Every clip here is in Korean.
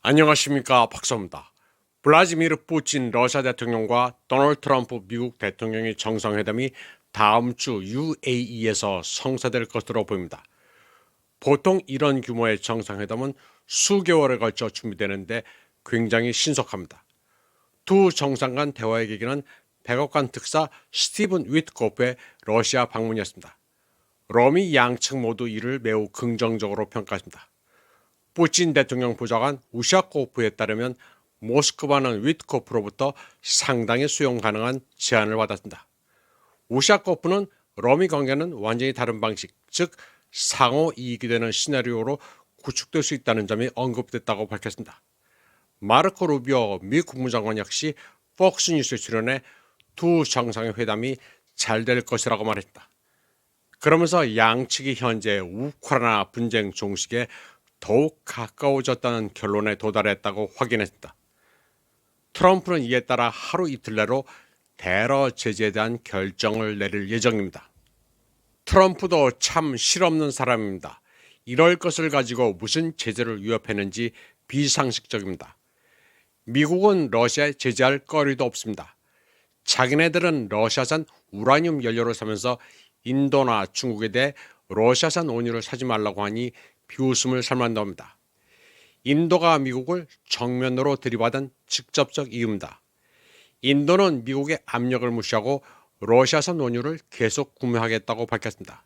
안녕하십니까, 박사입니다. 블라디미르 푸틴 러시아 대통령과 도널드 트럼프 미국 대통령의 정상회담이 다음 주 UAE에서 성사될 것으로 보입니다. 보통 이런 규모의 정상회담은 수개월에 걸쳐 준비되는데 굉장히 신속합니다. 두 정상 간 대화의 계기는 백악관 특사 스티븐 위트코프의 러시아 방문이었습니다. 럼이 양측 모두 이를 매우 긍정적으로 평가했습니다. 푸틴 대통령 보좌관 우샤코프에 따르면 모스크바는 위트코프로부터 상당히 수용 가능한 제안을 받았습니다. 우샤코프는 러미 관계는 완전히 다른 방식, 즉 상호 이익이 되는 시나리오로 구축될 수 있다는 점이 언급됐다고 밝혔습니다. 마르코 루비오 미 국무장관 역시 폭스뉴스에 출연해 두 정상의 회담이 잘 될 것이라고 말했습니다. 그러면서 양측이 현재 우크라이나 분쟁 종식에 더욱 가까워졌다는 결론에 도달했다고 확인했다. 트럼프는 이에 따라 하루 이틀 내로 대러 제재에 대한 결정을 내릴 예정입니다. 트럼프도 참 실없는 사람입니다. 이럴 것을 가지고 무슨 제재를 위협했는지 비상식적입니다. 미국은 러시아에 제재할 거리도 없습니다. 자기네들은 러시아산 우라늄 연료를 사면서 인도나 중국에 대해 러시아산 원유를 사지 말라고 하니 비웃음을 살만도 합니다. 인도가 미국을 정면으로 들이받은 직접적 이유입니다. 인도는 미국의 압력을 무시하고 러시아산 원유를 계속 구매하겠다고 밝혔습니다.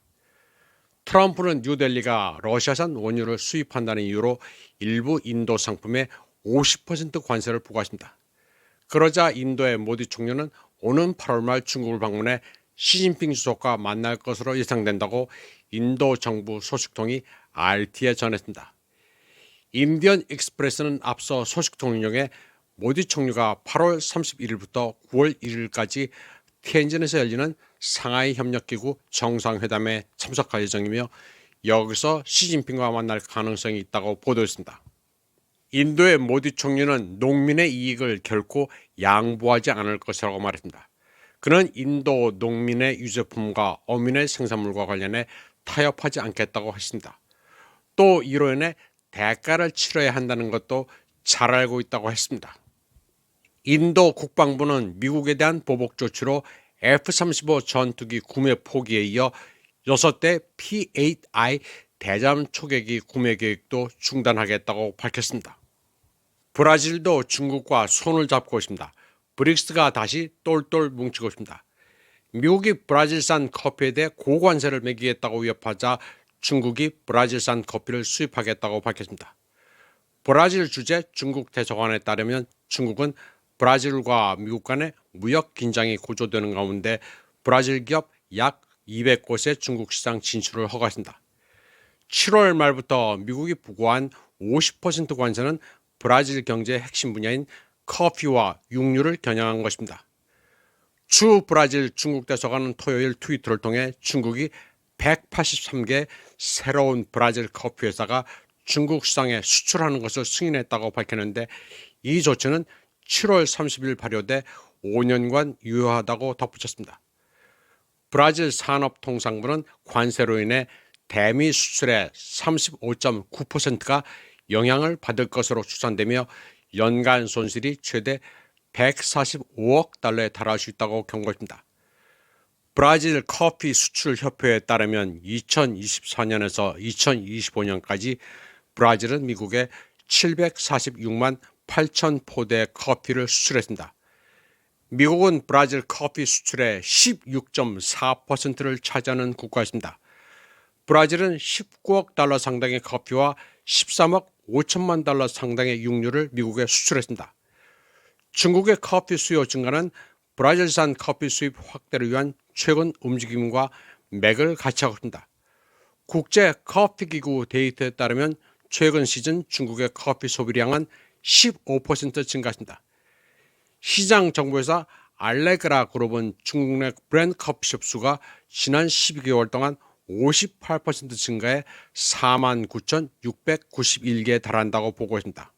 트럼프는 뉴델리가 러시아산 원유를 수입한다는 이유로 일부 인도 상품에 50% 관세를 부과했습니다. 그러자 인도의 모디 총리는 오는 8월 말 중국을 방문해 시진핑 주석과 만날 것으로 예상된다고 인도 정부 소식통이 RT에 전했습니다. 인디언 익스프레스는 앞서 소식통을 인용해 모디 총리가 8월 31일부터 9월 1일까지 티엔진에서 열리는 상하이 협력기구 정상회담에 참석할 예정이며 여기서 시진핑과 만날 가능성이 있다고 보도했습니다. 인도의 모디 총리는 농민의 이익을 결코 양보하지 않을 것이라고 말했습니다. 그는 인도 농민의 유제품과 어민의 생산물과 관련해 타협하지 않겠다고 했습니다. 또 이로 인해 대가를 치러야 한다는 것도 잘 알고 있다고 했습니다. 인도 국방부는 미국에 대한 보복 조치로 F-35 전투기 구매 포기에 이어 6대 P-8I 대잠 초계기 구매 계획도 중단하겠다고 밝혔습니다. 브라질도 중국과 손을 잡고 있습니다. 브릭스가 다시 똘똘 뭉치고 있습니다. 미국이 브라질산 커피에 대해 고관세를 매기겠다고 위협하자 중국이 브라질산 커피를 수입하겠다고 밝혔습니다. 브라질 주재 중국 대사관에 따르면 중국은 브라질과 미국 간의 무역 긴장이 고조되는 가운데 브라질 기업 약 200곳의 중국 시장 진출을 허가했습니다. 7월 말부터 미국이 부과한 50% 관세는 브라질 경제의 핵심 분야인 커피와 육류를 겨냥한 것입니다. 주 브라질 중국 대사관은 토요일 트위터를 통해 중국이 183개 새로운 브라질 커피 회사가 중국 시장에 수출하는 것을 승인했다고 밝혔는데 이 조치는 7월 30일 발효돼 5년간 유효하다고 덧붙였습니다. 브라질 산업통상부는 관세로 인해 대미 수출의 35.9%가 영향을 받을 것으로 추산되며 연간 손실이 최대 145억 달러에 달할 수 있다고 경고했습니다. 브라질 커피 수출 협회에 따르면 2024년에서 2025년까지 브라질은 미국에 746만 8천 포대 커피를 수출했습니다. 미국은 브라질 커피 수출의 16.4%를 차지하는 국가였습니다. 브라질은 19억 달러 상당의 커피와 13억 5천만 달러 상당의 육류를 미국에 수출했습니다. 중국의 커피 수요 증가는 브라질산 커피 수입 확대를 위한 최근 움직임과 맥을 같이 하고 있습니다. 국제 커피 기구 데이터에 따르면 최근 시즌 중국의 커피 소비량은 15% 증가했습니다. 시장 정보회사 알레그라 그룹은 중국 내 브랜드 커피숍 수가 지난 12개월 동안 58% 증가해 49,691개에 달한다고 보고했습니다.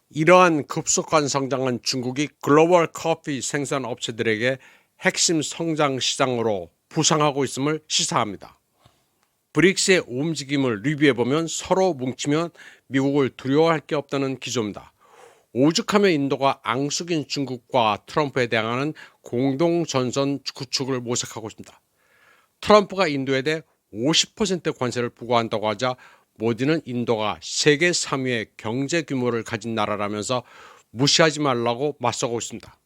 이러한 급속한 성장은 중국이 글로벌 커피 생산 업체들에게 핵심 성장 시장으로 부상하고 있음을 시사합니다. 브릭스의 움직임을 리뷰해보면 서로 뭉치면 미국을 두려워할 게 없다는 기조입니다. 오죽하면 인도가 앙숙인 중국과 트럼프에 대항하는 공동전선 구축을 모색하고 있습니다. 트럼프가 인도에 대해 50% 관세를 부과한다고 하자 모디는 인도가 세계 3위의 경제 규모를 가진 나라라면서 무시하지 말라고 맞서고 있습니다.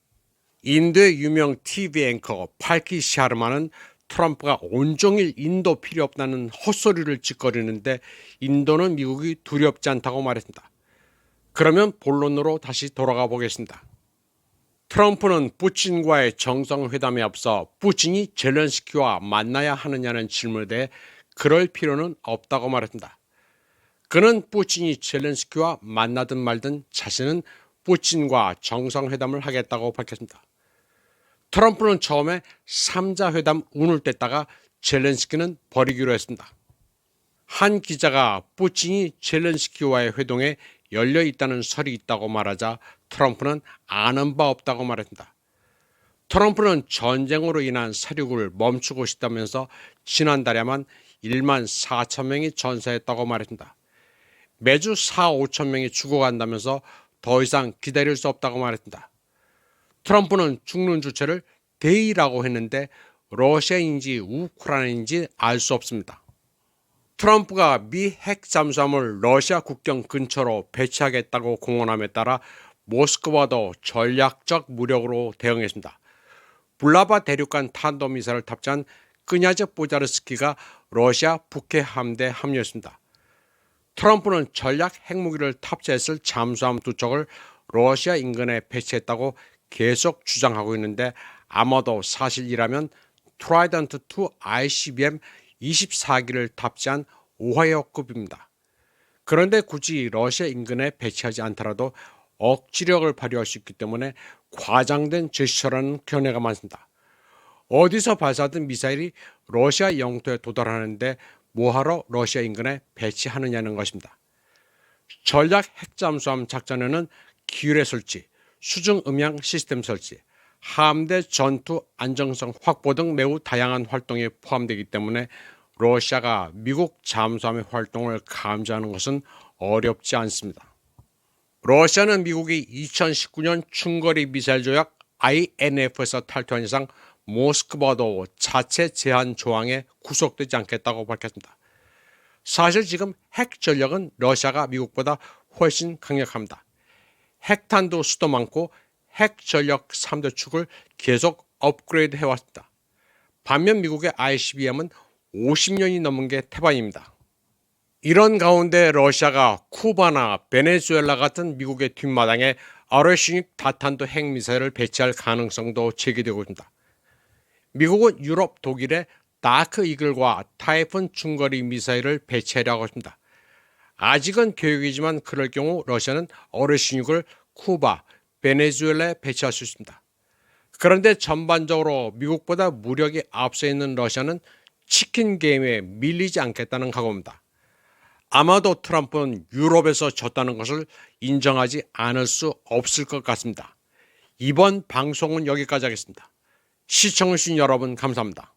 인도의 유명 TV 앵커 팔키 샤르마는 트럼프가 온종일 인도 필요 없다는 헛소리를 짓거리는데 인도는 미국이 두렵지 않다고 말했습니다. 그러면 본론으로 다시 돌아가 보겠습니다. 트럼프는 푸틴과의 정상회담에 앞서 푸틴이 젤렌스키와 만나야 하느냐는 질문에 대해 그럴 필요는 없다고 말했습니다. 그는 푸틴이 젤렌스키와 만나든 말든 자신은 푸틴과 정상회담을 하겠다고 밝혔습니다. 트럼프는 처음에 3자 회담 운을 뗐다가 젤렌스키는 버리기로 했습니다. 한 기자가 푸틴이 젤렌스키와의 회동에 열려 있다는 설이 있다고 말하자 트럼프는 아는 바 없다고 말했습니다. 트럼프는 전쟁으로 인한 사륙을 멈추고 싶다면서 지난달에만 1만 4천 명이 전사했다고 말했습니다. 매주 4, 5천 명이 죽어간다면서 더 이상 기다릴 수 없다고 말했습니다. 트럼프는 죽는 주체를 대의라고 했는데 러시아인지 우크라이나인지 알 수 없습니다. 트럼프가 미 핵 잠수함을 러시아 국경 근처로 배치하겠다고 공언함에 따라 모스크바도 전략적 무력으로 대응했습니다. 블라바 대륙간 탄도미사일을 탑재한 끄냐즈 보자르스키가 러시아 북해 함대에 합류했습니다. 트럼프는 전략 핵무기를 탑재했을 잠수함 2척을 러시아 인근에 배치했다고 계속 주장하고 있는데 아마도 사실이라면 트라이던트2 ICBM 24기를 탑재한 오하이오급입니다. 그런데 굳이 러시아 인근에 배치하지 않더라도 억지력을 발휘할 수 있기 때문에 과장된 제스처라는 견해가 많습니다. 어디서 발사된 미사일이 러시아 영토에 도달하는데 뭐하러 러시아 인근에 배치하느냐는 것입니다. 전략 핵잠수함 작전에는 기율의 설치, 수중 음향 시스템 설치, 함대 전투 안정성 확보 등 매우 다양한 활동이 포함되기 때문에 러시아가 미국 잠수함의 활동을 감지하는 것은 어렵지 않습니다. 러시아는 미국이 2019년 중거리 미사일 조약 INF에서 탈퇴한 이상 모스크바도 자체 제한 조항에 구속되지 않겠다고 밝혔습니다. 사실 지금 핵 전력은 러시아가 미국보다 훨씬 강력합니다. 핵탄두 수도 많고 핵 전력 3대 축을 계속 업그레이드 해왔습니다. 반면 미국의 ICBM은 50년이 넘은 게 태반입니다. 이런 가운데 러시아가 쿠바나 베네수엘라 같은 미국의 뒷마당에 아르시닉 다탄도 핵미사일을 배치할 가능성도 제기되고 있습니다. 미국은 유럽, 독일에 다크 이글과 타이푼 중거리 미사일을 배치하려고 합니다. 아직은 계획이지만 그럴 경우 러시아는 어르신육을 쿠바, 베네수엘라에 배치할 수 있습니다. 그런데 전반적으로 미국보다 무력이 앞서 있는 러시아는 치킨 게임에 밀리지 않겠다는 각오입니다. 아마도 트럼프는 유럽에서 졌다는 것을 인정하지 않을 수 없을 것 같습니다. 이번 방송은 여기까지 하겠습니다. 시청해주신 여러분 감사합니다.